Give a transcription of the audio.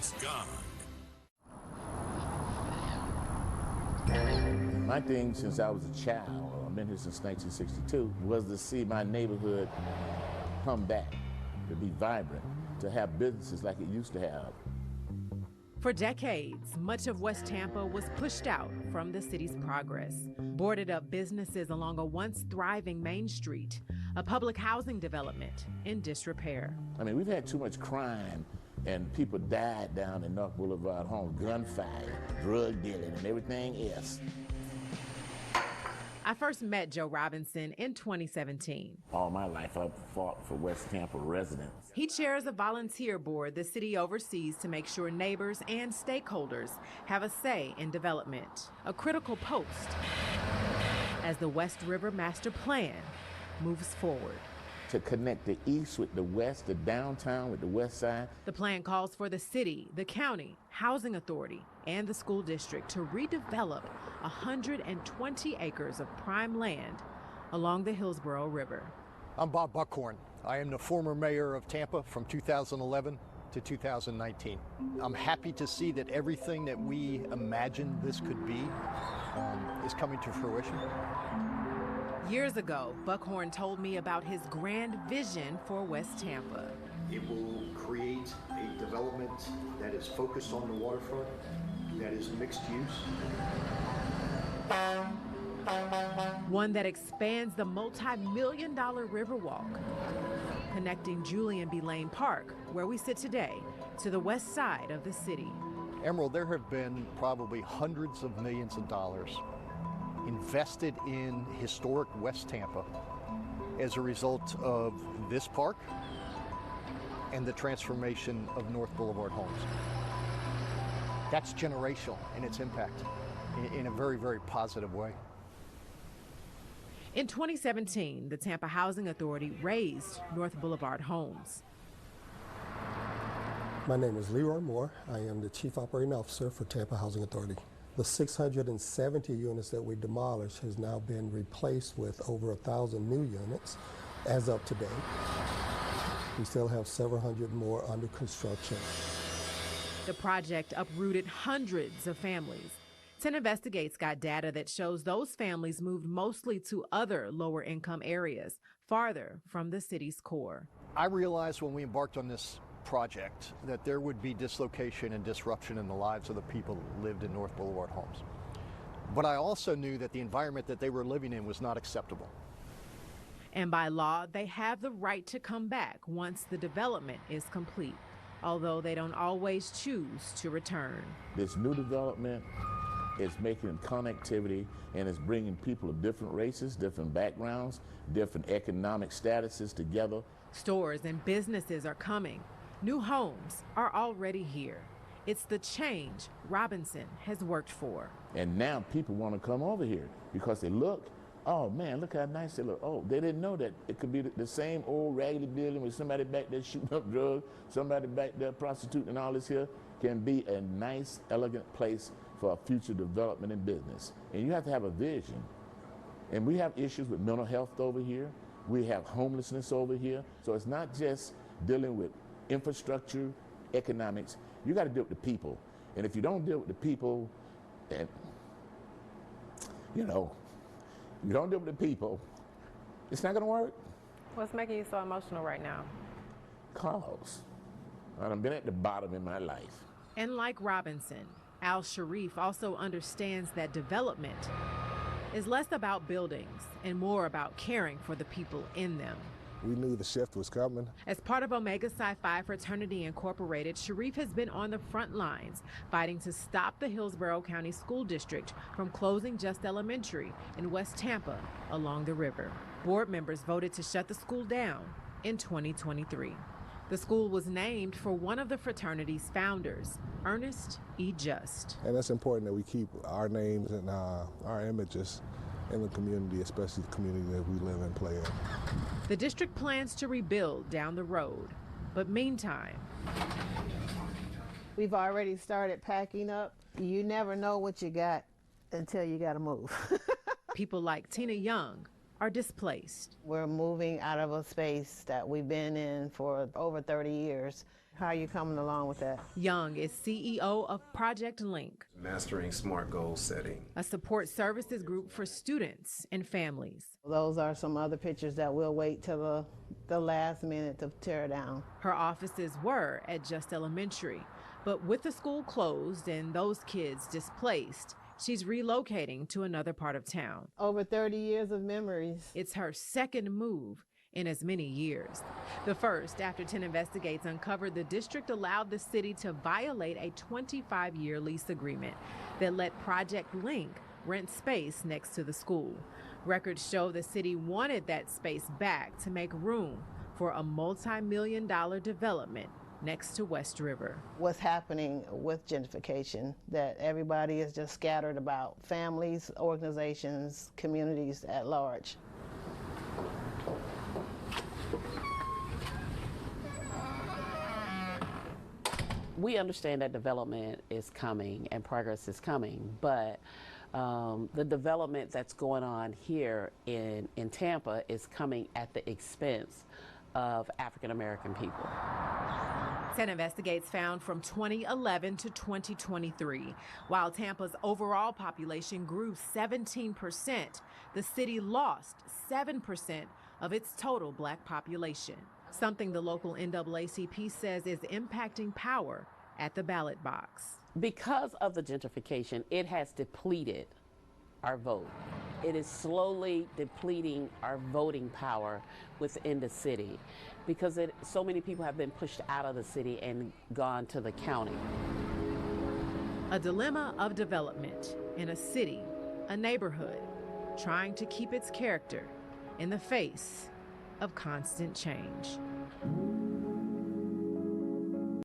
it's gone. My thing since I was a child, I've been here since 1962, was to see my neighborhood come back, to be vibrant, to have businesses like it used to have. For decades, much of West Tampa was pushed out from the city's progress. Boarded up businesses along a once thriving main street, a public housing development in disrepair. I mean, we've had too much crime, and people died down in North Boulevard home, gunfire, drug dealing, and everything else. I first met Joe Robinson in 2017. All my life, I've fought for West Tampa residents. He chairs a volunteer board the city oversees to make sure neighbors and stakeholders have a say in development, a critical post as the West River Master Plan moves forward. To connect the east with the west, the downtown with the west side. The plan calls for the city, the county, housing authority, and the school district to redevelop 120 acres of prime land along the Hillsborough River. I'm Bob Buckhorn. I am the former mayor of Tampa from 2011 to 2019. I'm happy to see that everything that we imagined this could be is coming to fruition. Years ago, Buckhorn told me about his grand vision for West Tampa. It will create a development that is focused on the waterfront, that is mixed use. One that expands the multi-million-dollar Riverwalk, connecting Julian B. Lane Park, where we sit today, to the west side of the city. Emerald, there have been probably hundreds of millions of dollars invested in historic West Tampa as a result of this park and the transformation of North Boulevard homes. That's generational in its impact in a very, very positive way. In 2017, the Tampa Housing Authority raised North Boulevard homes. My name is Leroy Moore. I am the Chief Operating Officer for Tampa Housing Authority. The 670 units that we demolished has now been replaced with over 1,000 new units as of today. We still have several hundred more under construction. The project uprooted hundreds of families. 10 Investigates got data that shows those families moved mostly to other lower income areas, farther from the city's core. I realized when we embarked on this project that there would be dislocation and disruption in the lives of the people that lived in North Boulevard homes. But I also knew that the environment that they were living in was not acceptable. And by law, they have the right to come back once the development is complete, although they don't always choose to return. This new development is making connectivity, and it's bringing people of different races, different backgrounds, different economic statuses together. Stores and businesses are coming. New homes are already here. It's the change Robinson has worked for. And now people want to come over here because they look, oh man, look how nice they look. Oh, they didn't know that it could be the same old raggedy building with somebody back there shooting up drugs, somebody back there prostituting, and all this here can be a nice, elegant place for future development and business. And you have to have a vision. And we have issues with mental health over here. We have homelessness over here. So it's not just dealing with infrastructure, economics. You got to deal with the people. And if you don't deal with the people, then, you don't deal with the people, it's not going to work. What's making you so emotional right now? Cause I've been at the bottom in my life. And like Robinson, Al Sharif also understands that development is less about buildings and more about caring for the people in them. We knew the shift was coming. As part of Omega Psi Phi Fraternity Incorporated, Sharif has been on the front lines fighting to stop the Hillsborough County School District from closing Just Elementary in West Tampa along the river. Board members voted to shut the school down in 2023. The school was named for one of the fraternity's founders, Ernest E. Just. And it's important that we keep our names and our images in the community, especially the community that we live and play in. The district plans to rebuild down the road, but meantime, we've already started packing up. You never know what you got until you gotta move. people like Tina Young are displaced. We're moving out of a space that we've been in for over 30 years. How are you coming along with that? Young is CEO of Project Link, Mastering smart goal setting, a support services group for students and families. Those are some other pictures that we'll wait till the last minute to tear down. Her offices were at Just Elementary, but with the school closed and those kids displaced, she's relocating to another part of town. Over 30 years of memories. It's her second move in as many years. The first after 10 Investigates uncovered the district allowed the city to violate a 25-year lease agreement that let Project Link rent space next to the school. Records show the city wanted that space back to make room for a multi-million-dollar development next to West River. What's happening with gentrification, that everybody is just scattered about, families, organizations, communities at large. We understand that development is coming and progress is coming, but the development that's going on here in Tampa is coming at the expense of African American people. 10 Investigates found from 2011 to 2023, while Tampa's overall population grew 17%, the city lost 7% of its total black population, something the local NAACP says is impacting power at the ballot box. Because of the gentrification, it has depleted our vote. It is slowly depleting our voting power within the city because so many people have been pushed out of the city and gone to the county. A dilemma of development in a city, a neighborhood, trying to keep its character in the face of constant change.